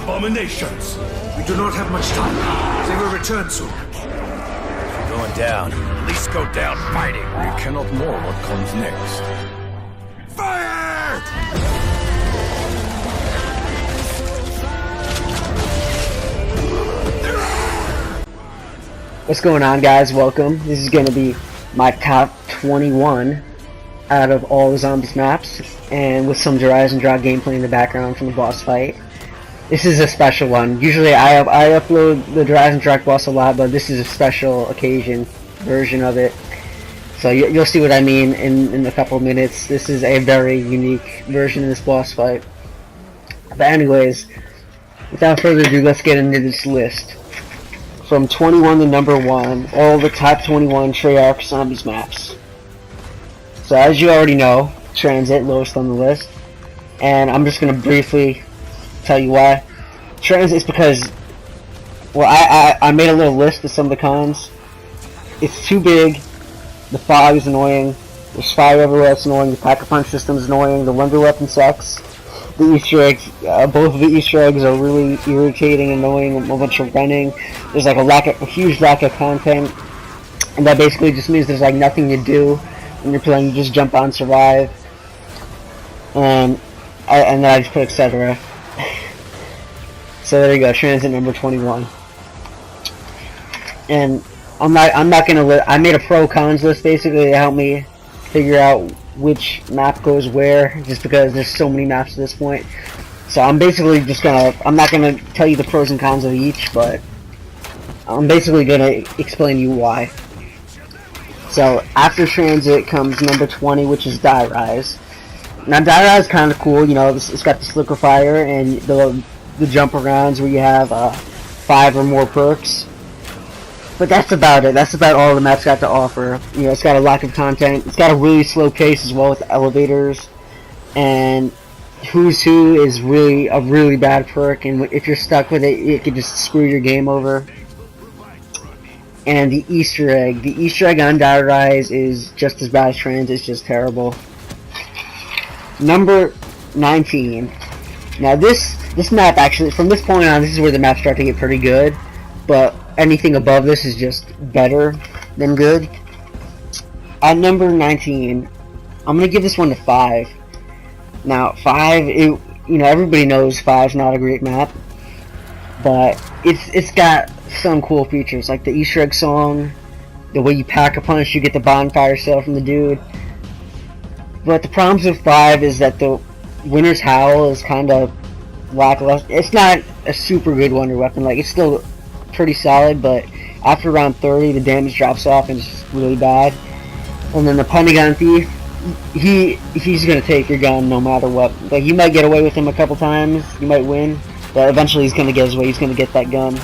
abominations. We do not have much time. They will return soon. If you're going down, at least go down fighting. We cannot know what comes next. Fire! What's going on, guys? Welcome. This is going to be my top 21 out of all the Zombies maps, and with some Rise and Draw gameplay in the background from the boss fight. This is a special one. Usually I upload the Rise and Draw boss a lot, but this is a special occasion version of it. So you'll see what I mean in a couple of minutes. This is a very unique version of this boss fight. But anyways, without further ado, let's get into this list. From 21 to number 1, all the top 21 Treyarch Zombies maps. So as you already know, Transit, lowest on the list. And I'm just going to briefly tell you why. Transit is because, well, I made a little list of some of the cons. It's too big, the fog is annoying, there's fire everywhere, it's annoying, the pack-a-punch system is annoying, the wonder weapon sucks. The Easter eggs, both of the Easter eggs are really irritating, annoying, a bunch of running. There's like a huge lack of content, and that basically just means there's like nothing to do when you're playing. You just jump on, survive, and then I just put etc. So there you go, Transit number 21. And I'm not gonna I made a pro cons list basically to help me figure out which map goes where, just because there's so many maps at this point. So I'm basically just I'm not gonna tell you the pros and cons of each, but I'm basically gonna explain to you why. So after Transit comes number 20, which is Die Rise. Now Die Rise is kind of cool, you know, it's got the liquefier and the jump arounds where you have 5 or more perks. But that's about it. That's about all the map's got to offer. You know, it's got a lack of content. It's got a really slow pace as well with the elevators. And Who's Who is really a really bad perk, and if you're stuck with it, it could just screw your game over. And the Easter egg on Die Rise is just as bad as Transit. It's just terrible. Number 19. Now this map actually, from this point on, this is where the maps start to get pretty good. But anything above this is just better than good. At number 19, I'm gonna give this one to 5. Now 5, you know, everybody knows 5's not a great map, but it's got some cool features like the Easter egg song, the way you pack a punch, you get the bonfire sale from the dude. But the problems with 5 is that the Winter's Howl is kind of lackluster. It's not a super good wonder weapon. Like, it's still pretty solid, but after round 30 the damage drops off and it's just really bad. And then the Pentagon Thief, he's gonna take your gun no matter what. Like, you might get away with him a couple times, you might win, but eventually he's gonna get his way, he's gonna get that gun.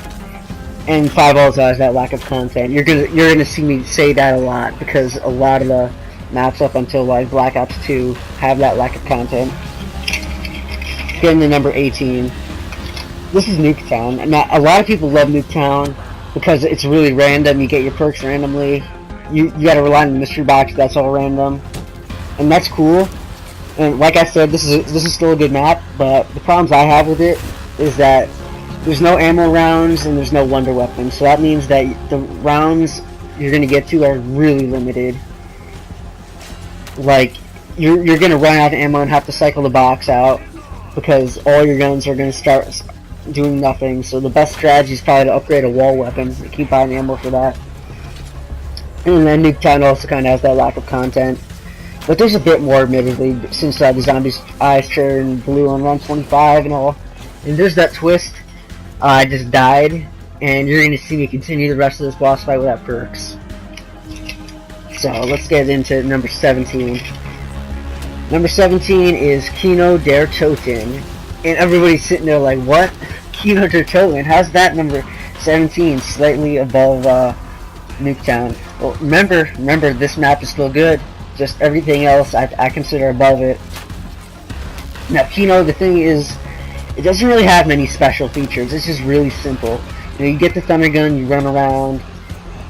And 5 also has that lack of content. You're gonna see me say that a lot, because a lot of the maps up until like Black Ops 2 have that lack of content. Getting to number 18. This is Nuketown. Now, a lot of people love Nuketown because it's really random. You get your perks randomly. You gotta rely on the mystery box. That's all random, and that's cool. And like I said, this is still a good map. But the problems I have with it is that there's no ammo rounds and there's no wonder weapons. So that means that the rounds you're gonna get to are really limited. Like, you're gonna run out of ammo and have to cycle the box out because all your guns are gonna start doing nothing. So the best strategy is probably to upgrade a wall weapon and keep buying ammo for that. And then Nuketown also kind of has that lack of content, but there's a bit more, admittedly, since the Zombies eyes turn blue on round 25 and all. And there's that twist. I just died, and you're going to see me continue the rest of this boss fight without perks. So let's get into number 17. Number 17 is Kino der Toten. And everybody's sitting there like, what? Kino der Toten? How's that number 17 slightly above Nuketown? Well, remember, this map is still good. Just everything else I consider above it. Now, Kino, the thing is, it doesn't really have many special features. It's just really simple. You know, you get the thunder gun, you run around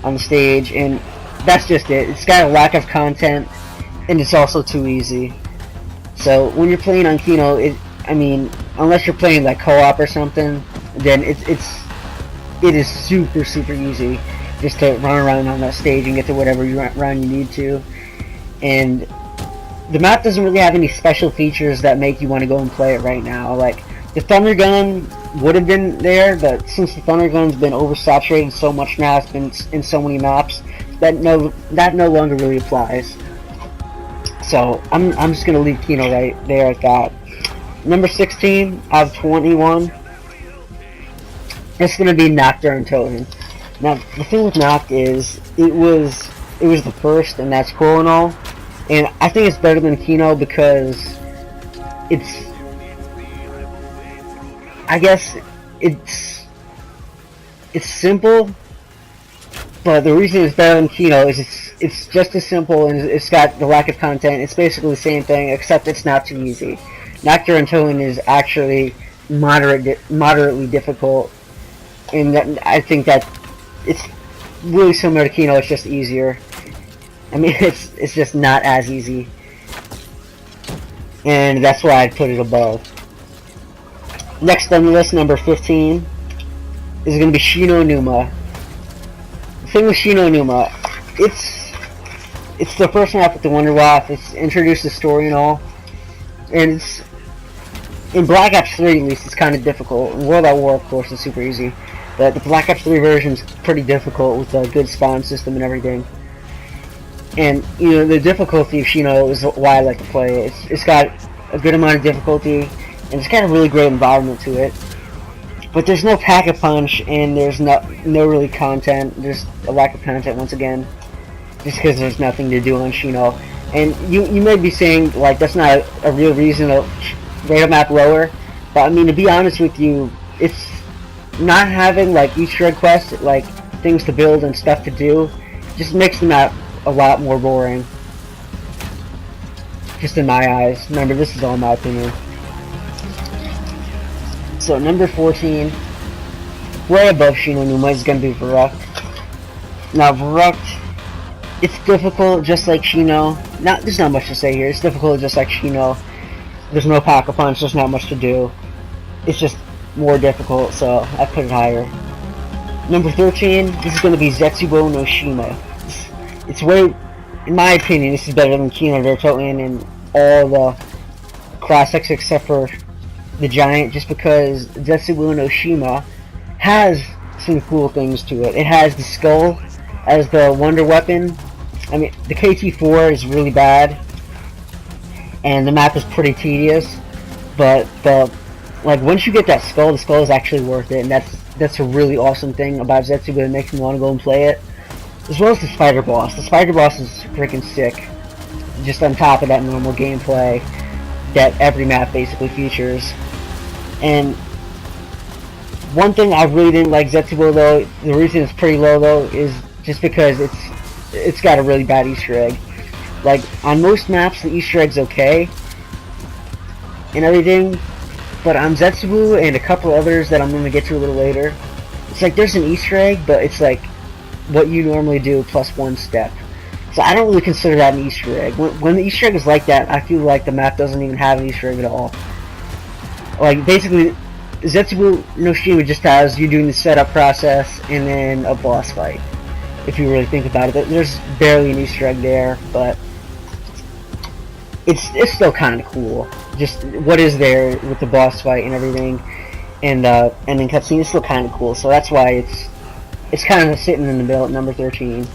on the stage, and that's just it. It's got a lack of content, and it's also too easy. So when you're playing on Kino, I mean, unless you're playing like co-op or something, then it is super easy just to run around on that stage and get to whatever round you need to. And the map doesn't really have any special features that make you want to go and play it right now. Like, the Thunder Gun would have been there, but since the Thunder Gun's been oversaturated so much now, it's been in so many maps, that no longer really applies. So I'm just gonna leave Kino right there at that. Number 16 out of 21. It's gonna be Nocturne and Toten. Now the thing with Noct is it was the first, and that's cool and all. And I think it's better than Kino because it's, I guess it's simple, but the reason it's better than Kino is it's just as simple, and it's got the lack of content. It's basically the same thing, except it's not too easy. Nocturne and Toten is actually moderately difficult, and I think that it's really similar to Kino. It's just easier. I mean, it's just not as easy, and that's why I'd put it above. Next on the list, number 15, is going to be Shino Numa. The thing with Shino Numa, it's the first map with the Wonder WaW. It's introduced the story and all, and it's in Black Ops 3 at least. It's kind of difficult. In World at War, of course, is super easy, but the Black Ops 3 version is pretty difficult with a good spawn system and everything. And you know, the difficulty of Shino is why I like to play it. It's got a good amount of difficulty, and it's got a really great environment to it. But there's no pack-a-punch, and there's no really content. There's a lack of content once again, just because there's nothing to do on Shino. And you may be saying like that's not a real reason to rate a map lower, but I mean, to be honest with you, it's not having like Easter egg quests, like things to build and stuff to do, just makes the map a lot more boring. Just in my eyes. Remember, this is all my opinion. So number 14, way above Shino Numa, is going to be Verrückt. Now Verrückt, it's difficult just like Shino. There's not much to say here. It's difficult just like Shino. There's no pack-a-punch, there's not much to do. It's just more difficult, so I put it higher. Number 13, this is going to be Zetsubo no Shima. It's way, in my opinion, this is better than Kino or Toten and all the classics except for the Giant, just because Zetsubo no Shima has some cool things to it. It has the skull as the wonder weapon. I mean, the KT-4 is really bad, and the map is pretty tedious, but like once you get that skull, the skull is actually worth it, and that's a really awesome thing about Zetsubo that makes me want to go and play it. As well as the spider boss. The spider boss is freaking sick. Just on top of that normal gameplay that every map basically features. And one thing I really didn't like Zetsubo though, the reason it's pretty low though, is just because it's got a really bad Easter egg. Like on most maps the Easter egg's okay and everything, but on Zetsubo and a couple others that I'm gonna get to a little later, it's like there's an Easter egg, but it's like what you normally do plus one step. So I don't really consider that an Easter egg. When the Easter egg is like that, I feel like the map doesn't even have an Easter egg at all. Like basically, Zetsubo no Shima just has you doing the setup process and then a boss fight. If you really think about it, there's barely an Easter egg there, but it's still kind of cool. Just what is there with the boss fight and everything, and then cutscene is still kind of cool. So that's why it's kind of sitting in the middle at number 13.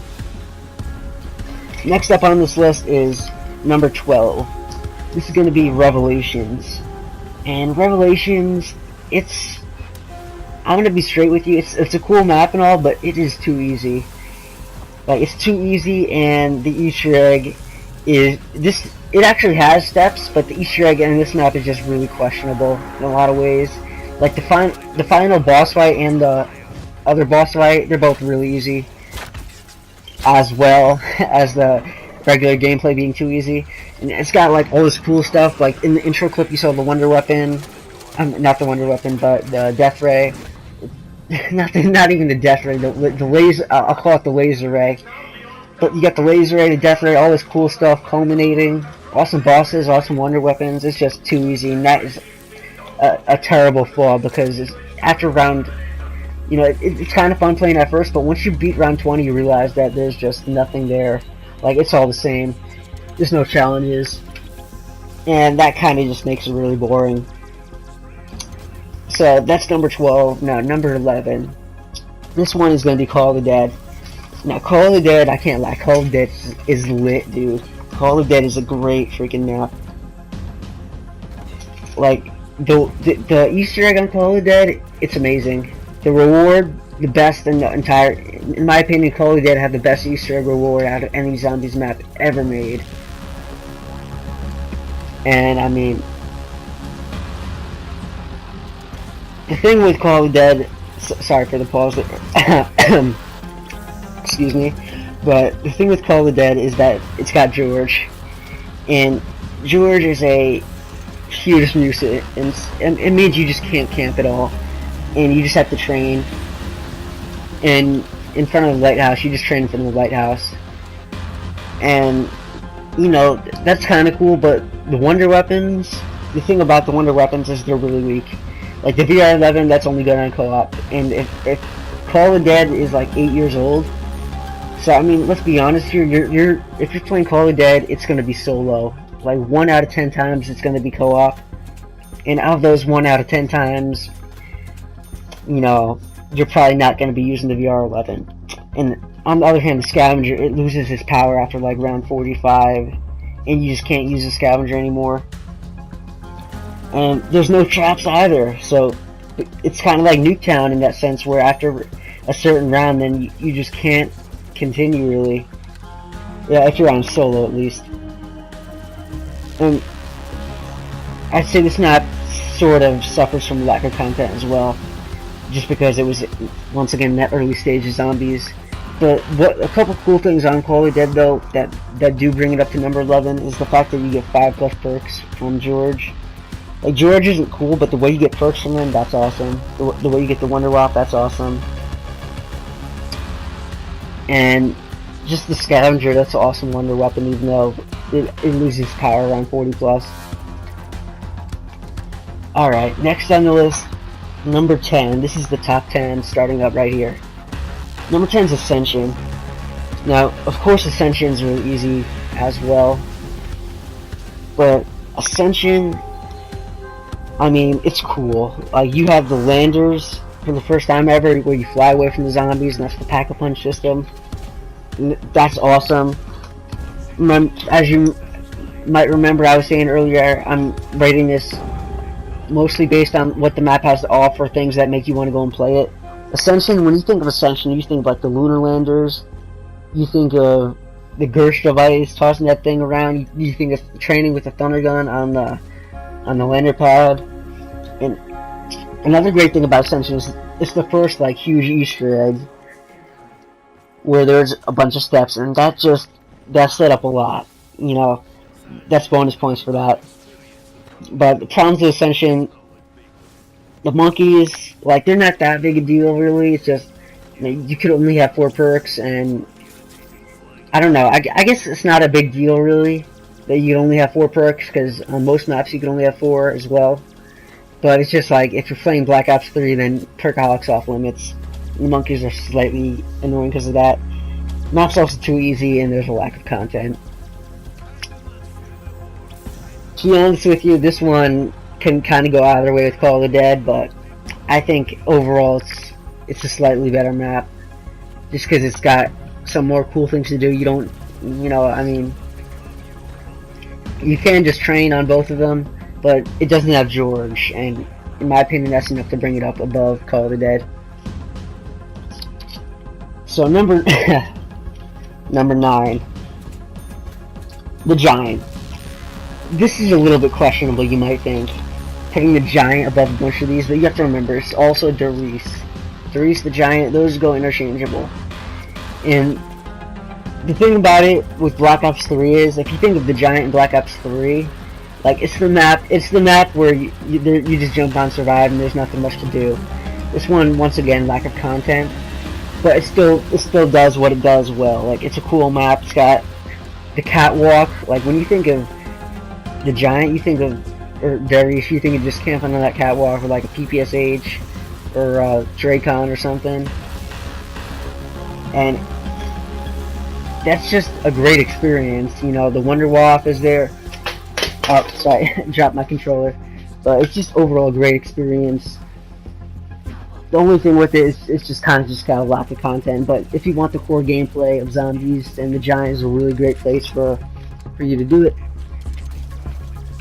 Next up on this list is number 12. This is going to be Revelations. And Revelations, I'm going to be straight with you, it's a cool map and all, but it is too easy. Like, it's too easy, and the Easter egg is, it actually has steps, but the Easter egg in this map is just really questionable in a lot of ways. Like, the final boss fight and the other boss fight, they're both really easy, as well as the regular gameplay being too easy. And it's got like all this cool stuff. Like in the intro clip you saw the wonder weapon, not the wonder weapon, but the death ray. not even the death ray, the laser, I'll call it the laser ray. But you got the laser ray, the death ray, all this cool stuff culminating. Awesome bosses, awesome wonder weapons. It's just too easy, and a terrible flaw, because after round, you know, it's kind of fun playing at first, but once you beat round 20, you realize that there's just nothing there. Like, it's all the same. There's no challenges, and that kind of just makes it really boring. So that's number 12. Now number 11. This one is going to be Call of the Dead. Now Call of the Dead, I can't lie, Call of the Dead is lit, dude. Call of the Dead is a great freaking map. Like, the Easter egg on Call of the Dead, it's amazing. The reward, the best in the entire, in my opinion, Call of the Dead had the best Easter egg reward out of any zombies map ever made. And I mean, the thing with Call of the Dead, sorry for the pause there. Excuse me, but the thing with Call of the Dead is that it's got George, and George is a huge nuisance, and it means you just can't camp at all, and you just have to train. And in front of the lighthouse, you just train in front of the lighthouse, and you know, that's kind of cool. But the wonder weapons, the thing about the wonder weapons is they're really weak. Like the VR11, that's only good on co-op, and if Call of the Dead is like 8 years old, so I mean, let's be honest here. If you're playing Call of the Dead, it's gonna be solo. Like 1 out of 10 times, it's gonna be co-op, and out of those 1 out of 10 times, you know, you're probably not gonna be using the VR11. And on the other hand, the scavenger, it loses its power after like round 45, and you just can't use the scavenger anymore. And there's no traps either, so it's kind of like Nuketown in that sense, where after a certain round, then you just can't continue really. Yeah, if you're on solo at least. And I'd say this map sort of suffers from lack of content as well, just because it was, once again, that early stage of zombies. But a couple cool things on Call of the Dead though that do bring it up to number 11 is the fact that you get 5+ perks from George. Like, George isn't cool, but the way you get perks from him, that's awesome. The way you get the Wonder Wop, that's awesome. And just the Scavenger, that's an awesome Wonder Weapon, even though it loses power around 40+. Alright, next on the list, number 10. This is the top 10, starting up right here. Number 10 is Ascension. Now, of course, Ascension is really easy as well. But Ascension, I mean, it's cool. You have the landers for the first time ever, where you fly away from the zombies, and that's the pack-a-punch system. And that's awesome. As you might remember, I was saying earlier, I'm rating this mostly based on what the map has to offer, things that make you want to go and play it. Ascension, when you think of Ascension, you think of like the lunar landers, you think of the Gersh device, tossing that thing around, you think of training with the thunder gun on the lander pad. And another great thing about Ascension is it's the first like huge Easter egg where there's a bunch of steps, and that set up a lot. You know, that's bonus points for that. But the problems with Ascension, the monkeys, like, they're not that big a deal really. It's just, you could only have 4 perks, and I don't know. I guess it's not a big deal really that you only have 4 perks, because on most maps you can only have 4 as well. But it's just like, if you're playing Black Ops 3, then Perkaholic's off limits. The monkeys are slightly annoying because of that. Map's also too easy, and there's a lack of content. To be honest with you, this one can kind of go either way with Call of the Dead, but I think overall it's a slightly better map, just because it's got some more cool things to do. You don't, you know, I mean, you can just train on both of them, but it doesn't have George, and in my opinion, that's enough to bring it up above Call of the Dead. So number 9, the Giant. This is a little bit questionable, you might think, putting the Giant above a bunch of these, but you have to remember, it's also Darius. Darius the Giant, those go interchangeable. And the thing about it with Black Ops 3 is, if you think of the Giant in Black Ops 3, like, it's the map where you just jump on, survive, and there's nothing much to do. This one, once again, lack of content, but it still does what it does well. Like, it's a cool map. It's got the catwalk. Like, when you think of the Giant, you think of or Darius, you think of just camping on that catwalk with like a PPSH or Dracon or something, and that's just a great experience. You know, the Wonder Waff is there. Oh, sorry, dropped my controller. But it's just overall a great experience. The only thing with it is it's just kind of got a lack of content. But if you want the core gameplay of zombies, then the Giant is a really great place for you to do it.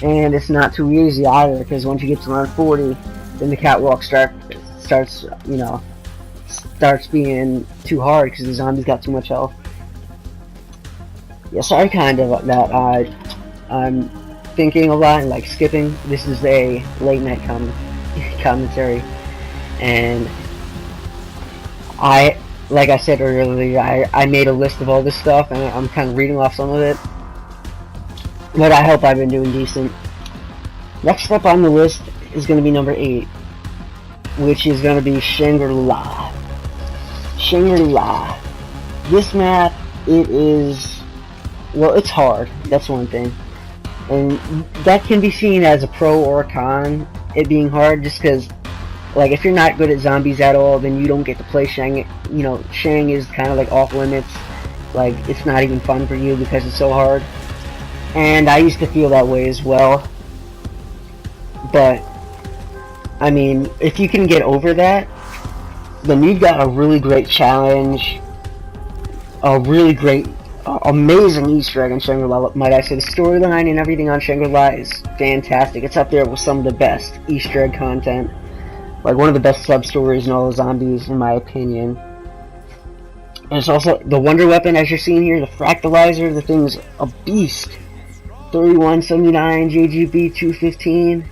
And it's not too easy either, because once you get to around 40, then the catwalk starts being too hard because the zombies got too much health. Yeah, sorry, kind of that I'm thinking a lot and like skipping. This is a late night commentary, and like I said earlier, I made a list of all this stuff, and I'm kind of reading off some of it, but I hope I've been doing decent. Next up on the list is going to be number 8, which is going to be Shangri-La. Shangri-La. This map, it's hard. That's one thing. And that can be seen as a pro or a con, it being hard, just because, like, if you're not good at zombies at all, then you don't get to play Shang. You know, Shang is kind of like off limits. Like, it's not even fun for you because it's so hard. And I used to feel that way as well. But, I mean, if you can get over that, then you've got a really great challenge, a really great, amazing Easter egg in Shangri-La, might I say. The storyline and everything on Shangri-La is fantastic. It's up there with some of the best Easter egg content. Like, one of the best sub-stories in all the zombies, in my opinion. And it's also the wonder weapon, as you're seeing here, the fractalizer. The thing's a beast. 3179 JGB 215.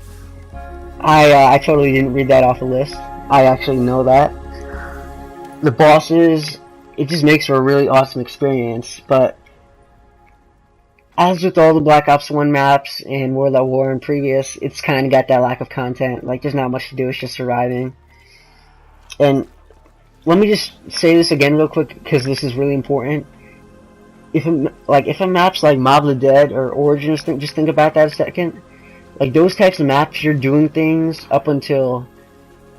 I totally didn't read that off the list. I actually know that. The bosses, it just makes for a really awesome experience. But as with all the Black Ops 1 maps and World at War and previous, it's kind of got that lack of content. Like, there's not much to do, it's just surviving. And let me just say this again real quick, because this is really important. If a map's like Mob of the Dead or Origins, just think about that a second. Like, those types of maps, you're doing things up until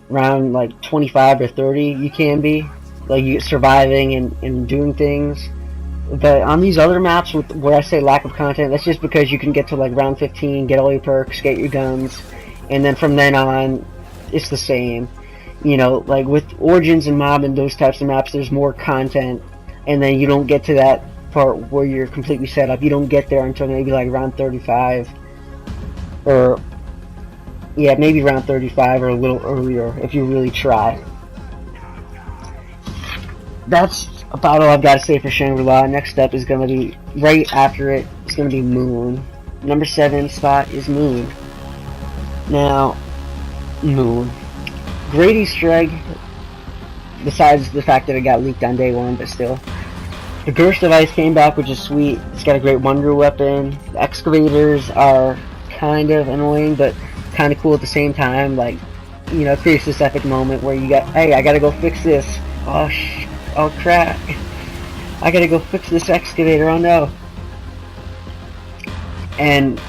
around like 25 or 30, you can be. Like, you're surviving and doing things. But on these other maps, where I say lack of content, that's just because you can get to like round 15, get all your perks, get your guns, and then from then on, it's the same. You know, like with Origins and Mob and those types of maps, there's more content, and then you don't get to that part where you're completely set up. You don't get there until maybe like round 35. Or, yeah, maybe around 35 or a little earlier if you really try. That's about all I've got to say for Shangri-La. Next up is going to be, right after it, it's going to be Moon. Number 7 spot is Moon. Now, Moon. Great Easter egg, besides the fact that it got leaked on day 1, but still. The Ghost device came back, which is sweet. It's got a great wonder weapon. The excavators are kind of annoying, but kind of cool at the same time. Like, you know, it creates this epic moment where you got, hey, I gotta go fix this. Oh crap. I gotta go fix this excavator, oh no. And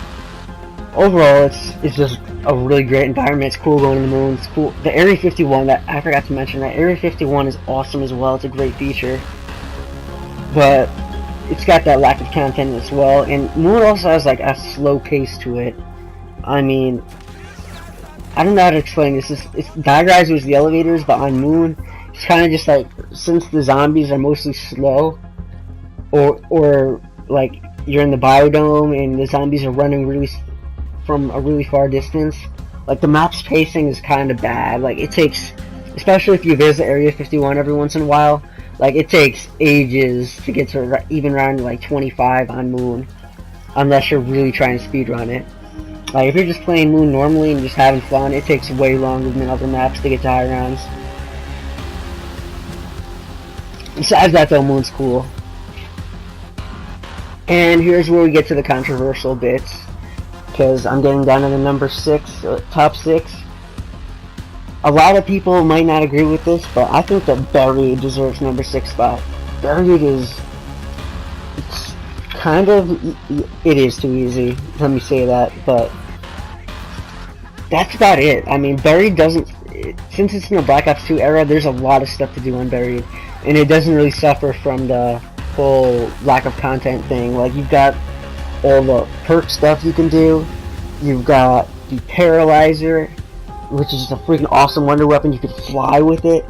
overall, it's just a really great environment. It's cool going to the moon. It's cool. The Area 51, that I forgot to mention, that Area 51 is awesome as well. It's a great feature. But it's got that lack of content as well, and Moon also has like a slow pace to it. I mean, I don't know how to explain this. It's Diagrise was the elevators, but on Moon, it's kind of just like, since the zombies are mostly slow, or like you're in the biodome and the zombies are running from a really far distance, like the map's pacing is kind of bad. Like, it takes, especially if you visit Area 51 every once in a while, like, it takes ages to get to even around like 25 on Moon, unless you're really trying to speedrun it. Like, if you're just playing Moon normally and just having fun, it takes way longer than other maps to get to high rounds. Besides that though, Moon's cool. And here's where we get to the controversial bits, because I'm getting down to the number 6, top 6. A lot of people might not agree with this, but I think that Buried deserves number 6 spot. Buried is, it is too easy, let me say that, but that's about it. I mean, Buried doesn't, since it's in the Black Ops 2 era, there's a lot of stuff to do on Buried, and it doesn't really suffer from the whole lack of content thing. Like, you've got all the perk stuff you can do, you've got the Paralyzer, which is just a freaking awesome wonder weapon. You can fly with it.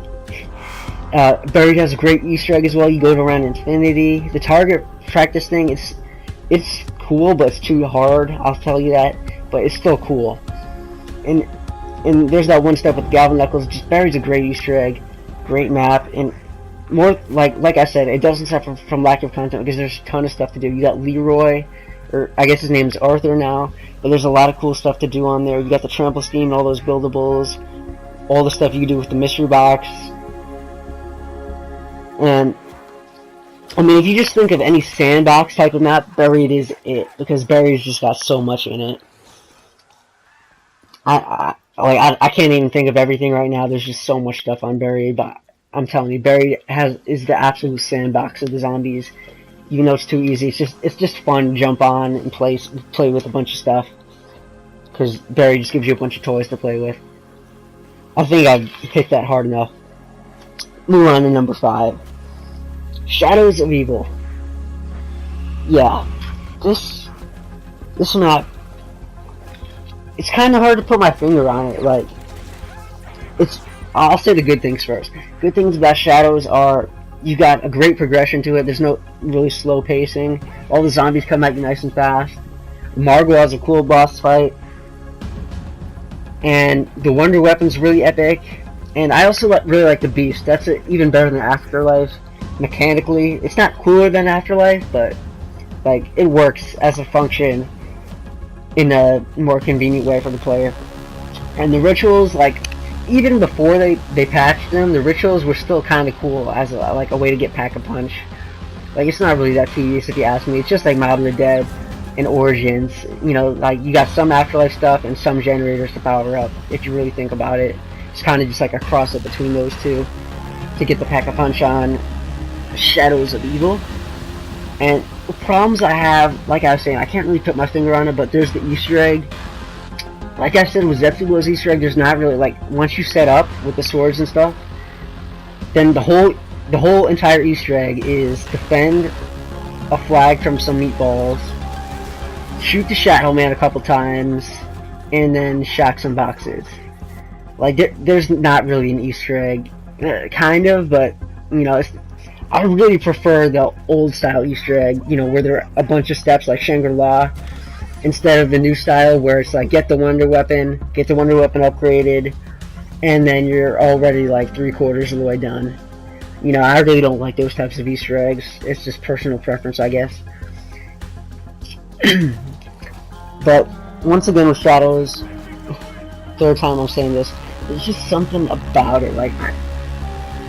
Buried has a great Easter egg as well. You go around Infinity. The target practice thing, it's cool, but it's too hard, I'll tell you that, but it's still cool. And there's that one step with Galvin Knuckles. Just Buried's a great Easter egg, great map, and more like I said, it doesn't suffer from lack of content because there's a ton of stuff to do. You got Leroy, or I guess his name's Arthur now, but there's a lot of cool stuff to do on there. You got the trample scheme and all those buildables, all the stuff you can do with the mystery box. And I mean, if you just think of any sandbox type of map, Buried is it, because Buried's just got so much in it. I can't even think of everything right now. There's just so much stuff on Buried, but I'm telling you, Buried is the absolute sandbox of the zombies. Even though it's too easy, it's just fun to jump on and play with a bunch of stuff. Because Buried just gives you a bunch of toys to play with. I think I've hit that hard enough. Move on to number 5. Shadows of Evil. Yeah, this map, it's kind of hard to put my finger on it. Like, I'll say the good things first. Good things about Shadows are you got a great progression to it. There's no really slow pacing. All the zombies come at you nice and fast. Margot has a cool boss fight, and the wonder weapon's really epic. And I also really like the Beast. That's even better than Afterlife. Mechanically, it's not cooler than Afterlife, but like it works as a function in a more convenient way for the player. And the rituals, like even before they patched them, the rituals were still kind of cool as a way to get Pack-a-Punch. Like, it's not really that tedious if you ask me. It's just like Mob of the Dead and Origins. You know, like you got some Afterlife stuff and some generators to power up. If you really think about it, it's kind of just like a cross-up between those two to get the Pack-a-Punch on Shadows of Evil. And the problems I have, like I was saying, I can't really put my finger on it, but there's the Easter egg. Like I said with Zephylo's Easter egg, there's not really, like, once you set up with the swords and stuff, then the whole entire Easter egg is defend a flag from some meatballs, shoot the Shadow Man a couple times, and then shock some boxes. Like, there's not really an Easter egg. Kind of, but, you know, I really prefer the old style Easter egg, you know, where there are a bunch of steps like Shangri-La, instead of the new style where it's like get the wonder weapon upgraded, and then you're already like 3/4 of the way done. You know, I really don't like those types of Easter eggs. It's just personal preference, I guess. But once again with Shadows, third time I'm saying this, there's just something about it. Like,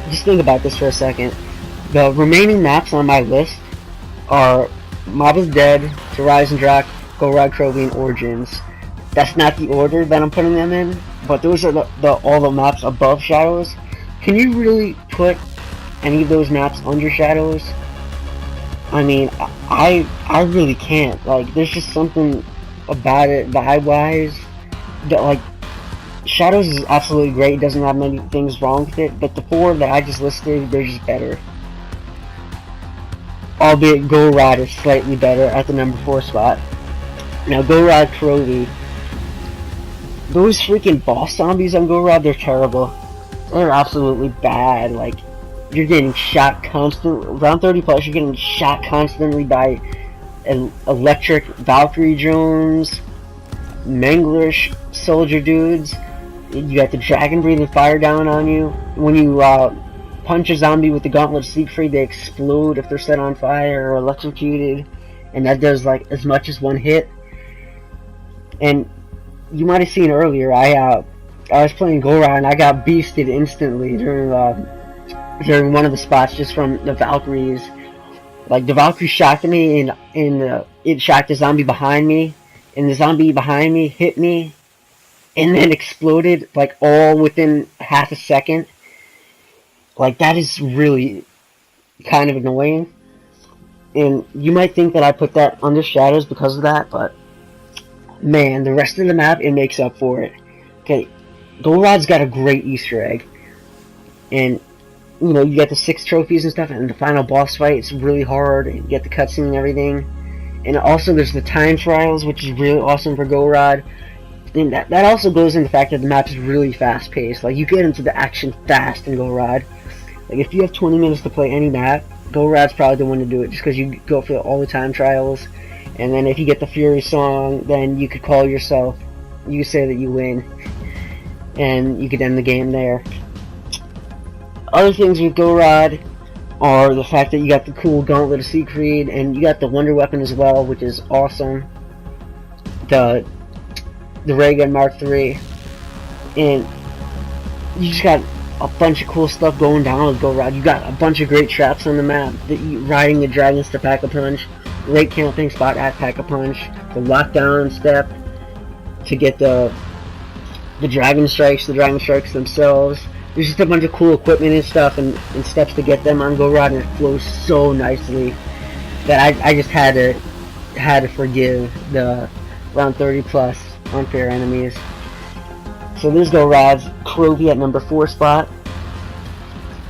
just think about this for a second. The remaining maps on my list are Mob of the Dead, To Rise and Drak, Go Rod Trophy, and Origins. That's not the order that I'm putting them in, but those are all the maps above Shadows. Can you really put any of those maps under Shadows? I mean, I really can't. Like, there's just something about it, vibe-wise, that, like, Shadows is absolutely great, doesn't have many things wrong with it, but the 4 that I just listed, they're just better. Albeit Go Rod is slightly better at the number 4 spot. Now, Go Rod Trophy, those freaking boss zombies on Go Rod, they're terrible. They're absolutely bad. Like, you're getting shot constantly. Round 30 plus, you're getting shot constantly by electric Valkyrie drones, Manglish soldier dudes. You got the dragon breathing fire down on you. When you punch a zombie with the gauntlet of Siegfried, they explode if they're set on fire or electrocuted, and that does like as much as one hit. And you might have seen earlier, I was playing Go Rod and I got beasted instantly during one of the spots just from the Valkyries. Like, the Valkyrie shocked me, and it shocked the zombie behind me, and the zombie behind me hit me, and then exploded, like, all within half a second. Like, that is really kind of annoying. And you might think that I put that under Shadows because of that, but man, the rest of the map, it makes up for it. Okay, Golrod's got a great Easter egg, and you know, you get the 6 trophies and stuff, and the final boss fight, it's really hard, and you get the cutscene and everything. And also there's the time trials, which is really awesome for Golrod. And that also goes into the fact that the map is really fast paced. Like, you get into the action fast in Golrod. Like, if you have 20 minutes to play any map, Golrod's probably the one to do it, just because you go for all the time trials. And then if you get the Fury song, then you could call yourself, you say that you win, and you could end the game there. Other things with Golrod are the fact that you got the cool Gauntlet of Siegfried, and you got the Wonder Weapon as well, which is awesome. The Ray Gun Mark III, and you just got a bunch of cool stuff going down with Golrod. You got a bunch of great traps on the map. Riding the dragons to Pack-a-Punch, great camping spot at Pack-a-Punch, the lockdown step to get the dragon strikes themselves. There's just a bunch of cool equipment and stuff, and steps to get them on Golrod, and it flows so nicely that I just had to forgive the around 30 plus unfair enemies. So there's Golrod's trophy at number 4 spot,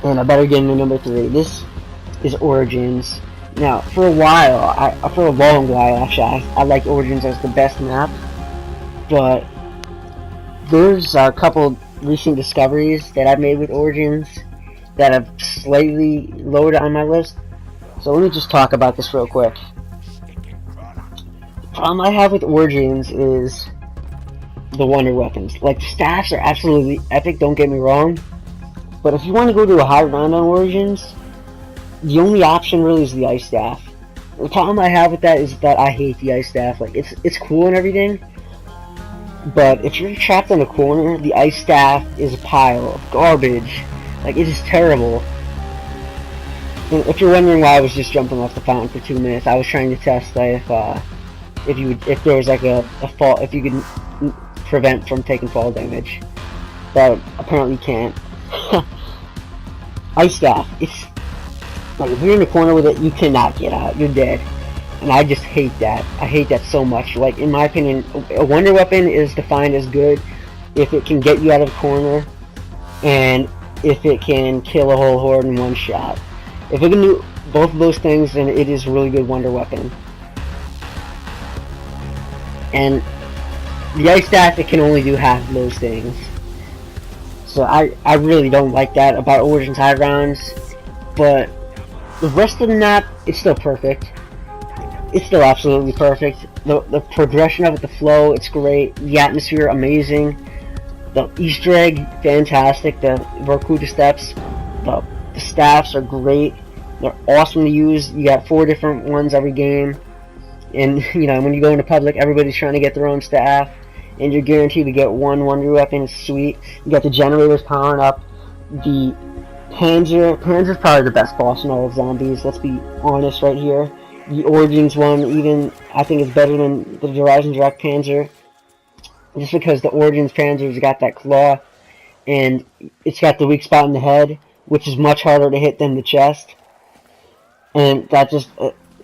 and I better get into number 3. This is Origins. Now, for a long while actually, I liked Origins as the best map, but there's a couple recent discoveries that I've made with Origins that have slightly lowered it on my list. So let me just talk about this real quick. The problem I have with Origins is the wonder weapons. Like, the staffs are absolutely epic, don't get me wrong, but if you want to go to a high round on Origins, the only option really is the ice staff. The problem I have with that is that I hate the ice staff. Like, it's cool and everything, but if you're trapped in a corner, the ice staff is a pile of garbage. Like, it is terrible. And if you're wondering why I was just jumping off the fountain for 2 minutes, I was trying to test that if there was like a fall, if you could prevent from taking fall damage. But apparently you can't. Ice staff, it's like, if you're in the corner with it, you cannot get out. You're dead. And I just hate that. I hate that so much. Like, in my opinion, a wonder weapon is defined as good if it can get you out of the corner, and if it can kill a whole horde in one shot. If it can do both of those things, then it is a really good wonder weapon. And the ice staff, it can only do half of those things. So I really don't like that about Origins High Rounds, but the rest of the map, it's still perfect. It's still absolutely perfect. The progression of it, the flow, it's great. The atmosphere, amazing. The Easter egg, fantastic. The Vorkuta steps, the staffs are great. They're awesome to use. You got 4 different ones every game. And, you know, when you go into public, everybody's trying to get their own staff. And you're guaranteed to get one wonder weapon. It's sweet. You got the generators powering up. The Panzer's probably the best boss in all of zombies. Let's be honest right here. The Origins one, even, I think, is better than the Horizon Direct Panzer, just because the Origins Panzer's got that claw, and it's got the weak spot in the head, which is much harder to hit than the chest. And that just,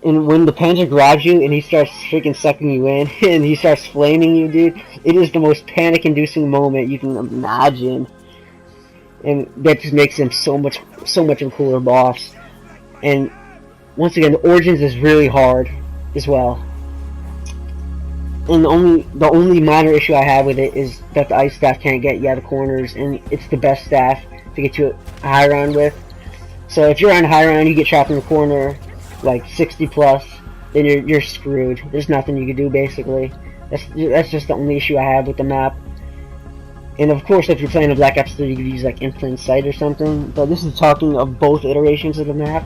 and when the Panzer grabs you and he starts freaking sucking you in, and he starts flaming you, dude, it is the most panic-inducing moment you can imagine. And that just makes him so much a cooler boss. And once again, the Origins is really hard as well. And the only minor issue I have with it is that the ice staff can't get you out of corners, and it's the best staff to get you a high round with. So if you're on a high round, you get trapped in the corner, like 60 plus, then you're screwed. There's nothing you can do, basically. That's just the only issue I have with the map. And of course, if you're playing a Black Ops 3, you could use like Infinite Sight or something. But this is talking of both iterations of the map.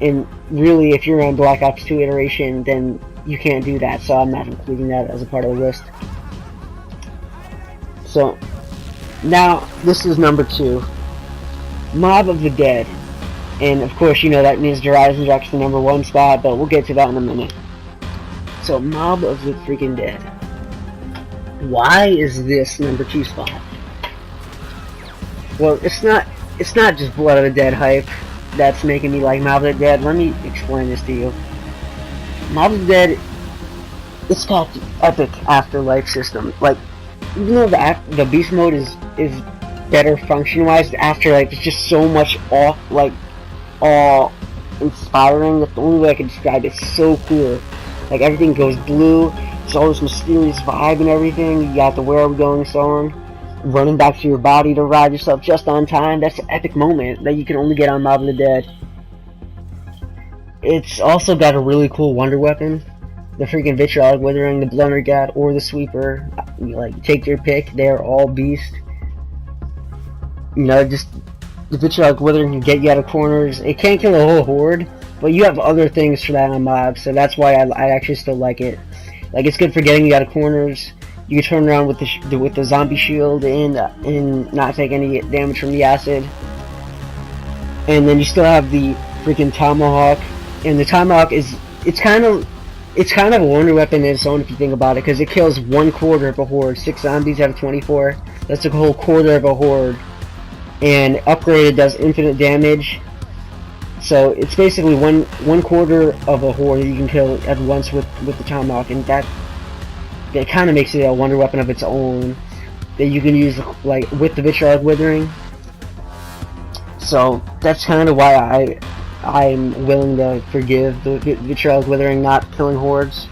And really, if you're on Black Ops 2 iteration, then you can't do that, so I'm not including that as a part of the list. So, now, this is number 2. Mob of the Dead. And of course, you know that means Horizon Direct's the number 1 spot, but we'll get to that in a minute. So, Mob of the freaking Dead. Why is this number 2 spot? Well, it's not just Blood of the Dead hype that's making me like Mob of the Dead. Let me explain this to you. Mob of the Dead, it's got the epic afterlife system. Like, even though the beast mode is better function wise, after like it's just so much awe inspiring. That's the only way I can describe it. It's so cool. Like everything goes blue. It's all this mysterious vibe and everything. You got the Where Are We Going song running back to your body to ride yourself just on time. That's an epic moment that you can only get on Mob of the Dead. It's also got a really cool wonder weapon. The freaking Vitriolic Withering, the Blundergat, or the Sweeper. You, like, take your pick. They're all beast. You know, just the Vitriolic Withering can get you out of corners. It can't kill a whole horde, but you have other things for that on Mob, so that's why I actually still like it. Like, it's good for getting you out of corners. You can turn around with the zombie shield and not take any damage from the acid. And then you still have the freaking Tomahawk. And the Tomahawk it's kind of a wonder weapon in its own if you think about it, because it kills 1/4 of a horde. 6 zombies out of 24. That's a whole quarter of a horde. And upgraded does infinite damage. So it's basically 1/4 of a horde that you can kill at once with the Tomahawk, and that kind of makes it a wonder weapon of its own that you can use like with the Vitriolic Withering. So that's kind of why I'm willing to forgive the Vitriolic Withering not killing hordes.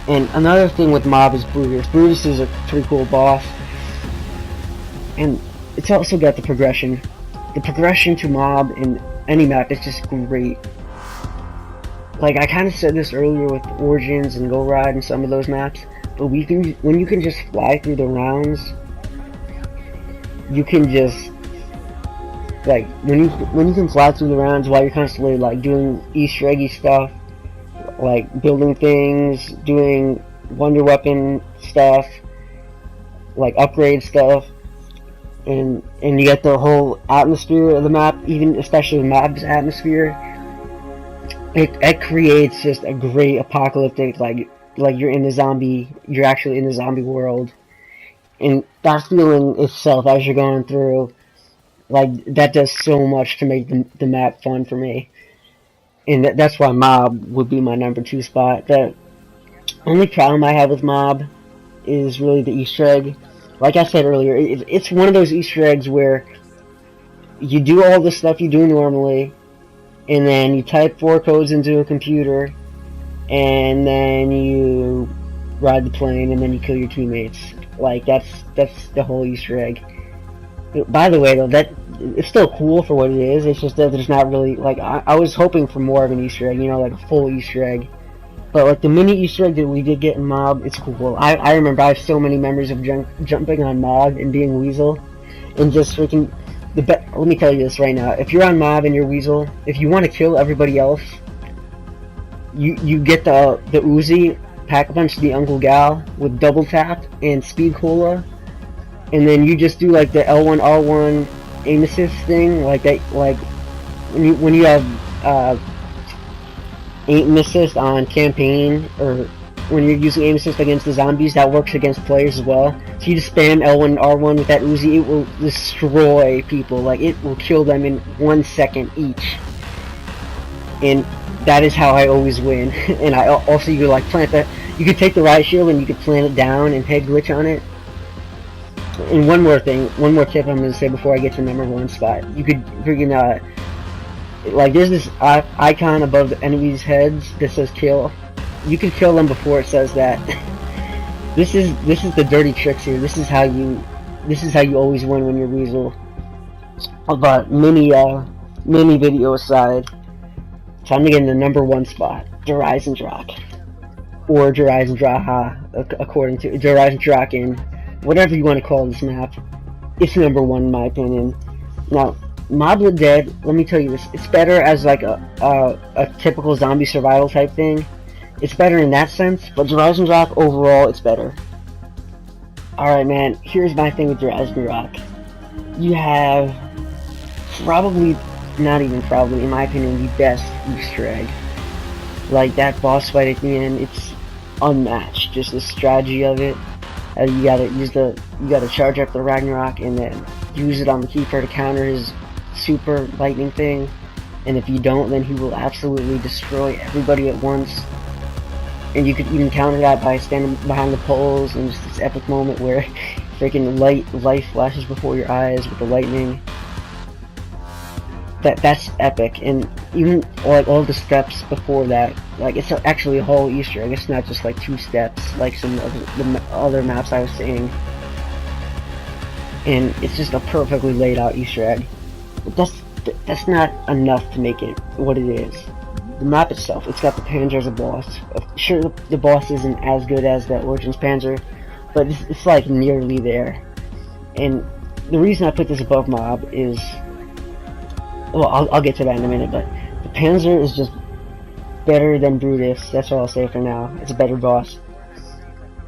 And another thing with Mob is Brutus. Brutus is a pretty cool boss, and it's also got the progression. The progression to Mob in any map is just great. Like, I kind of said this earlier with Origins and Go Ride and some of those maps, but when you can just fly through the rounds, you can just, like, when you can fly through the rounds while you're constantly, like, doing Easter eggy stuff, like, building things, doing wonder weapon stuff, like, upgrade stuff, and you get the whole atmosphere of the map, even especially the map's atmosphere. It creates just a great apocalyptic, like you're actually in the zombie world, and that feeling itself as you're going through, like, that does so much to make the map fun for me, and that's why Mob would be my number 2 spot. The only problem I have with Mob is really the Easter egg. Like I said earlier, it's one of those Easter eggs where you do all the stuff you do normally, and then you type 4 codes into a computer, and then you ride the plane, and then you kill your teammates. Like, that's the whole Easter egg. By the way, though, it's still cool for what it is. It's just that there's not really, like, I was hoping for more of an Easter egg, you know, like a full Easter egg. But, like, the mini Easter egg that we did get in Mob, it's cool. I remember I have so many memories of jumping on Mob and being Weasel, and just freaking... let me tell you this right now. If you're on Mob and you're Weasel, if you want to kill everybody else, you get the Uzi, pack a punch the Uncle Gal with double tap and speed cola, and then you just do like the L1 R1 aim assist thing, like that, like when you have aim assist on campaign, or when you're using aim assist against the zombies, that works against players as well. So you just spam L1 R1 with that Uzi, it will destroy people. Like, it will kill them in 1 second each. And that is how I always win. And I also, you could like plant that, you could take the riot shield and you could plant it down and head glitch on it. And one more tip I'm going to say before I get to number 1 spot. You could freaking, like, there's this icon above the enemies' heads that says kill. You can kill them before it says that. This is the dirty tricks here. This is how you always win when you're Weasel. But mini video aside, time to get in the number 1 spot. Drak. Or Drak, according to Drak, whatever you want to call this map. It's number 1 in my opinion. Now, Mob of the Dead, let me tell you this, it's better as like a typical zombie survival type thing. It's better in that sense, but Drak overall, it's better. Alright, man, here's my thing with Drak. You have probably, not even probably, in my opinion, the best Easter egg. Like, that boss fight at the end, it's unmatched. Just the strategy of it. You gotta charge up the Ragnarok and then use it on the Keeper to counter his super lightning thing. And if you don't, then he will absolutely destroy everybody at once. And you could even counter that by standing behind the poles and just this epic moment where freaking life flashes before your eyes with the lightning. That's epic. And even like all the steps before that, like it's actually a whole Easter egg. It's not just like 2 steps like some of the other maps I was seeing. And it's just a perfectly laid out Easter egg. But that's not enough to make it what it is. The map itself, it's got the Panzer as a boss. Sure, the boss isn't as good as the Origins Panzer, but it's like nearly there. And the reason I put this above Mob is, well, I'll get to that in a minute, but the Panzer is just better than Brutus. That's all I'll say for now. It's a better boss.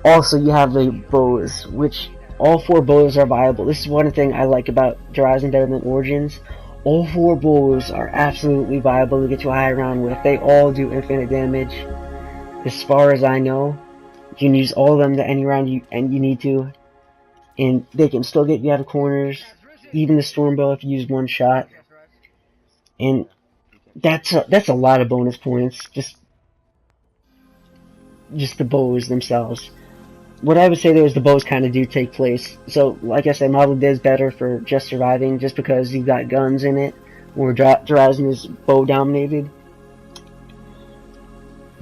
Also, you have the bows, which all 4 bows are viable. This is one thing I like about Horizon better than Origins. All 4 bows are absolutely viable to get to a high round with. They all do infinite damage. As far as I know, you can use all of them to any round you need to, and they can still get you out of corners. Even the storm bow if you use 1 shot, and that's a lot of bonus points. Just the bows themselves. What I would say though is the bows kind of do take place. So, like I said, Model is better for just surviving, just because you've got guns in it, where Horizon is bow dominated.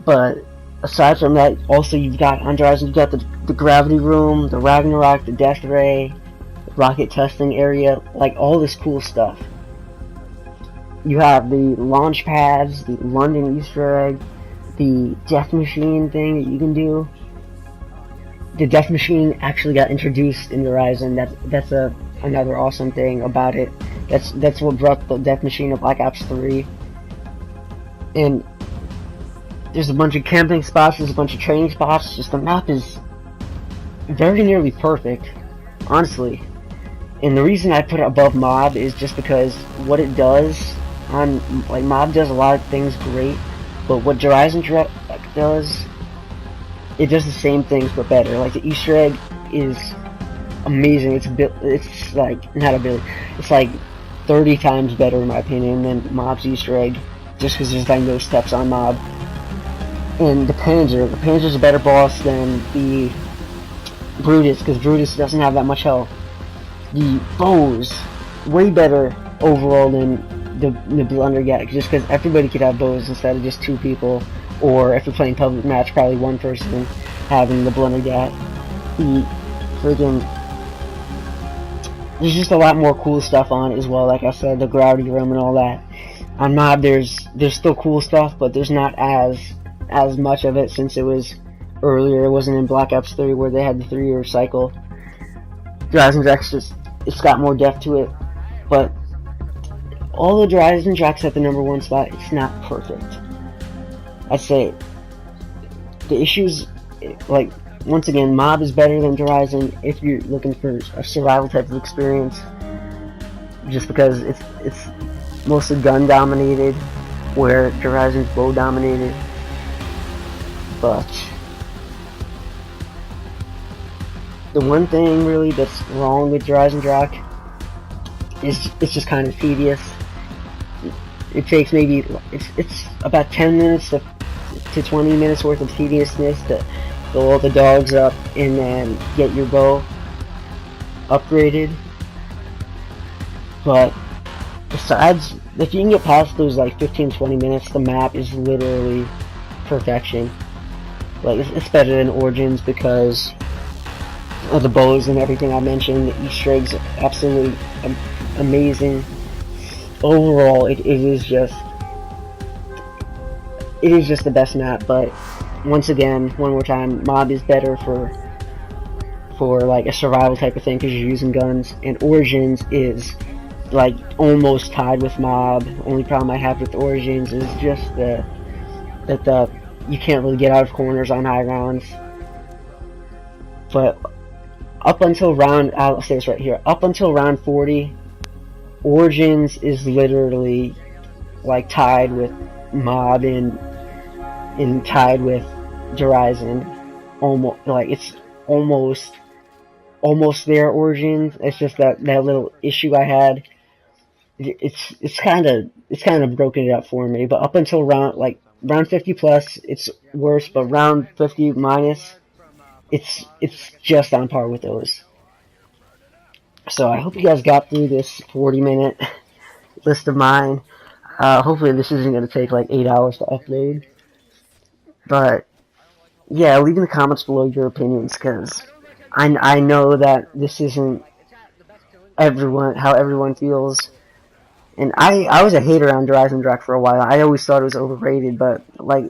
But aside from that, also you've got on Horizon, you've got the gravity room, the Ragnarok, the death ray, the rocket testing area, like all this cool stuff. You have the launch pads, the London Easter egg, the death machine thing that you can do. The death machine actually got introduced in Horizon. That's another awesome thing about it. That's what brought the death machine to Black Ops 3. And there's a bunch of camping spots. There's a bunch of training spots. Just the map is very nearly perfect, honestly. And the reason I put it above Mob is just because what it does on like Mob does a lot of things great, but what Horizon does, it does the same things but better. Like the Easter egg is amazing. It's like not a bit. It's like 30 times better in my opinion than Mob's Easter egg, just because there's like no steps on Mob. And the Panzer's a better boss than the Brutus, because Brutus doesn't have that much health. The bows way better overall than the Blundergat, just because everybody could have bows instead of just 2 people. Or if you're playing public match, probably 1 person having the Blundergat. There's just a lot more cool stuff on it as well. Like I said, the gravity room and all that. On Mob, there's still cool stuff, but there's not as much of it since it was earlier. It wasn't in Black Ops 3 where they had the 3-year cycle. Horizon Drax it's got more depth to it, but all the Horizon Drax at the #1 spot, it's not perfect. I'd say the issues, like, once again, Mob is better than Horizon if you're looking for a survival type of experience, just because it's mostly gun dominated, where Horizon's bow dominated. But the one thing really that's wrong with Horizon Drac is it's just kind of tedious. It takes maybe it's about 10 minutes to 20 minutes worth of tediousness to fill all the dogs up and then get your bow upgraded. But besides, if you can get past those like 15-20 minutes, the map is literally perfection. Like it's better than Origins because of the bows and everything I mentioned. The Easter eggs are absolutely amazing. Overall, it is just the best map. But once again, one more time, Mob is better for like a survival type of thing because you're using guns, and Origins is like almost tied with Mob. The only problem I have with Origins is just that you can't really get out of corners on high rounds. But up until I'll say this right here, up until round 40, Origins is literally like tied with Mob and tied with Horizon. Almost, like it's almost there. Origins. It's just that little issue I had. It's kind of broken it up for me. But up until round, like round 50 plus, it's worse, but round 50 minus, it's just on par with those. So I hope you guys got through this 40-minute list of mine. Hopefully this isn't going to take like 8 hours to upload. But yeah, leave in the comments below your opinions, because I know that this isn't how everyone feels. And I was a hater on Rise and Drac for a while. I always thought it was overrated, but like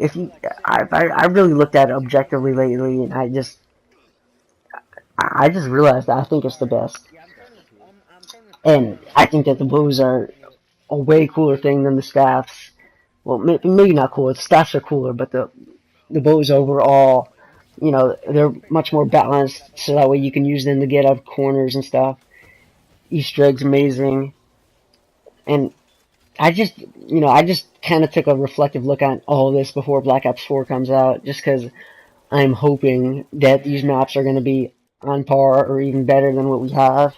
I really looked at it objectively lately, and I just realized that I think it's the best. And I think that the bows are a way cooler thing than the staffs. Well, maybe not cooler. The staffs are cooler, but the bows overall, they're much more balanced, so that way you can use them to get out of corners and stuff. Easter eggs amazing. And I just kind of took a reflective look on all this before Black Ops 4 comes out, just because I'm hoping that these maps are going to be on par or even better than what we have.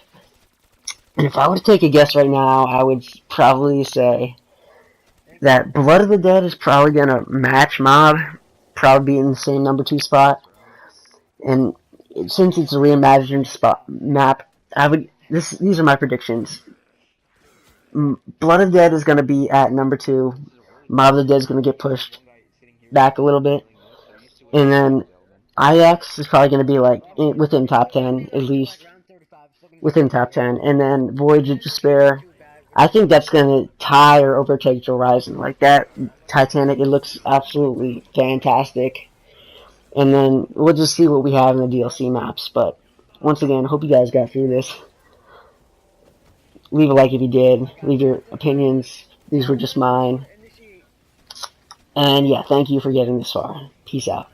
And if I were to take a guess right now, I would probably say that Blood of the Dead is probably going to match Mob, probably be in the same number 2 spot. And since it's a reimagined map, these are my predictions. Blood of the Dead is going to be at number 2. Mob of the Dead is going to get pushed back a little bit. And then IX is probably going to be like within top 10, at least. Within top 10. And then Voyage of Despair, I think that's going to tie or overtake Horizon. Like that Titanic, it looks absolutely fantastic. And then we'll just see what we have in the DLC maps. But once again, hope you guys got through this. Leave a like if you did. Leave your opinions. These were just mine. And yeah, thank you for getting this far. Peace out.